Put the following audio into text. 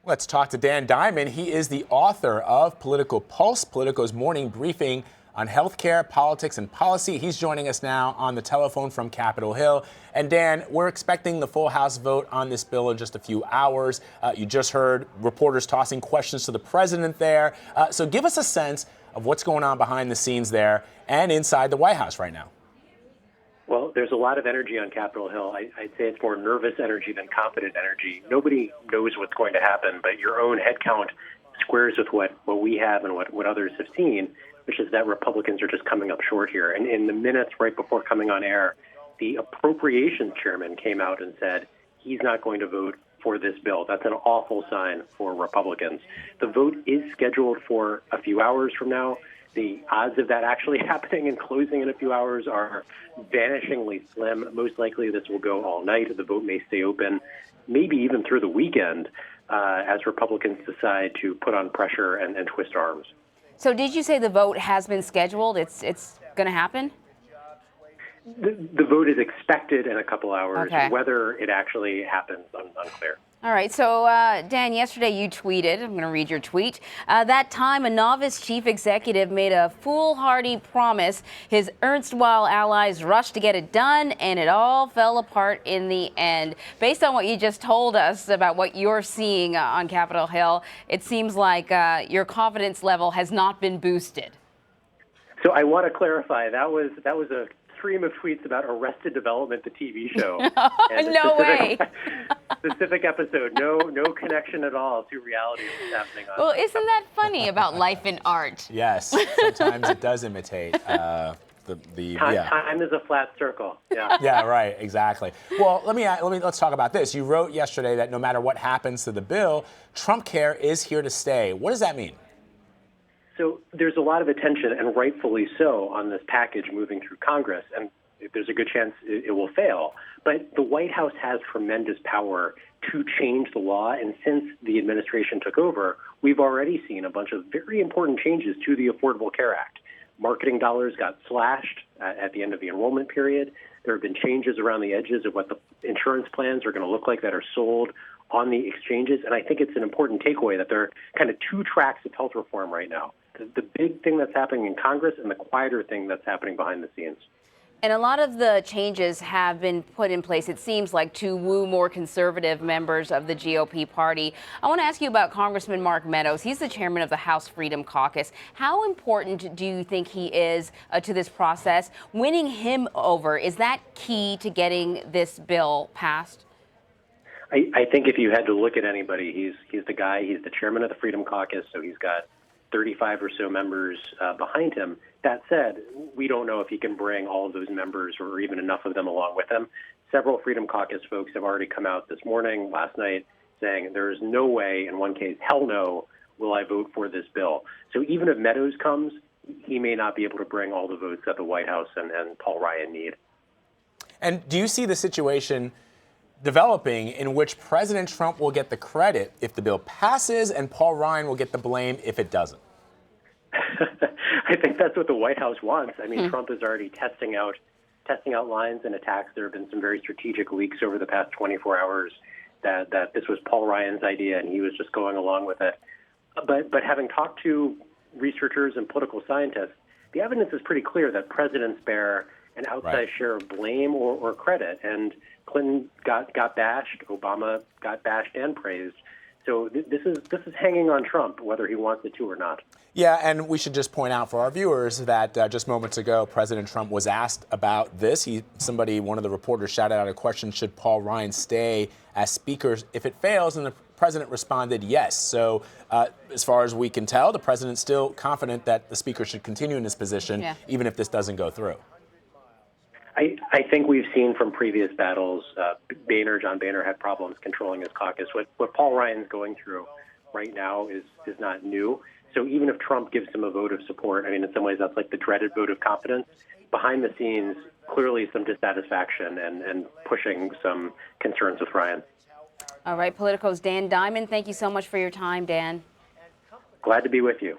Let's talk to Dan Diamond. He is the author of Political Pulse, Politico's morning briefing on healthcare, politics, and policy. He's joining us now on the telephone from Capitol Hill. And Dan, we're expecting the full House vote on this bill in just a few hours. You just heard reporters tossing questions to the president there. So give us a sense of what's going on behind the scenes there and inside the White House right now. Well, there's a lot of energy on Capitol Hill. I'd say it's more nervous energy than confident energy. Nobody knows what's going to happen, but your own head count squares with what we have and what others have seen, which is that Republicans are just coming up short here. And in the minutes right before coming on air, the appropriations chairman came out and said he's not going to vote for this bill. That's an awful sign for Republicans. The vote is scheduled for a few hours from now. The odds of that actually happening and closing in a few hours are vanishingly slim. Most likely this will go all night. The vote may stay open, maybe even through the weekend, as Republicans decide to put on pressure and twist arms. So did you say the vote has been scheduled? It's going to happen? The vote is expected in a couple hours. Okay. Whether it actually happens, unclear. All right. So, Dan, yesterday you tweeted, I'm going to read your tweet, that time a novice chief executive made a foolhardy promise. His erstwhile allies rushed to get it done, and it all fell apart in the end. Based on what you just told us about what you're seeing on Capitol Hill, it seems like your confidence level has not been boosted. So I want to clarify, that was a stream of tweets about Arrested Development, the TV show. No way. Specific episode, no connection at all to reality of what's happening on. Well, isn't that funny about life and art? Yes, sometimes it does imitate Time is a flat circle. Yeah. Yeah, right, exactly. Well, let's talk about this. You wrote yesterday that no matter what happens to the bill, Trump care is here to stay. What does that mean? So there's a lot of attention, and rightfully so, on this package moving through Congress, and there's a good chance it will fail. But the White House has tremendous power to change the law, and since the administration took over, we've already seen a bunch of very important changes to the Affordable Care Act. Marketing dollars got slashed at the end of the enrollment period. There have been changes around the edges of what the insurance plans are going to look like that are sold on the exchanges, and I think it's an important takeaway that there are kind of two tracks of health reform right now. The big thing that's happening in Congress and the quieter thing that's happening behind the scenes. And a lot of the changes have been put in place, it seems like, to woo more conservative members of the GOP party. I want to ask you about Congressman Mark Meadows. He's the chairman of the House Freedom Caucus. How important do you think he is to this process? Winning him over, is that key to getting this bill passed? I think if you had to look at anybody, he's the guy. He's the chairman of the Freedom Caucus, so he's got 35 or so members behind him. That said, we don't know if he can bring all of those members or even enough of them along with him. Several Freedom Caucus folks have already come out this morning, last night, saying there is no way, in one case, hell no, will I vote for this bill. So even if Meadows comes, he may not be able to bring all the votes that the White House and Paul Ryan need. And do you see the situation developing in which President Trump will get the credit if the bill passes and Paul Ryan will get the blame if it doesn't? I think that's what the White House wants. I mean, Trump is already testing out lines and attacks. There have been some very strategic leaks over the past 24 hours that this was Paul Ryan's idea and he was just going along with it. But having talked to researchers and political scientists, the evidence is pretty clear that presidents bear an outsized share of blame or credit. And Clinton got bashed, Obama got bashed and praised. So this is hanging on Trump, whether he wants it to or not. Yeah, and we should just point out for our viewers that just moments ago, President Trump was asked about this. One of the reporters shouted out a question, should Paul Ryan stay as Speaker if it fails? And the president responded yes. So as far as we can tell, the president's still confident that the Speaker should continue in his position, even if this doesn't go through. I think we've seen from previous battles, John Boehner had problems controlling his caucus. What Paul Ryan's going through right now is not new. So even if Trump gives him a vote of support, I mean, in some ways that's like the dreaded vote of confidence. Behind the scenes, clearly some dissatisfaction and pushing some concerns with Ryan. All right, Politico's Dan Diamond, thank you so much for your time, Dan. Glad to be with you.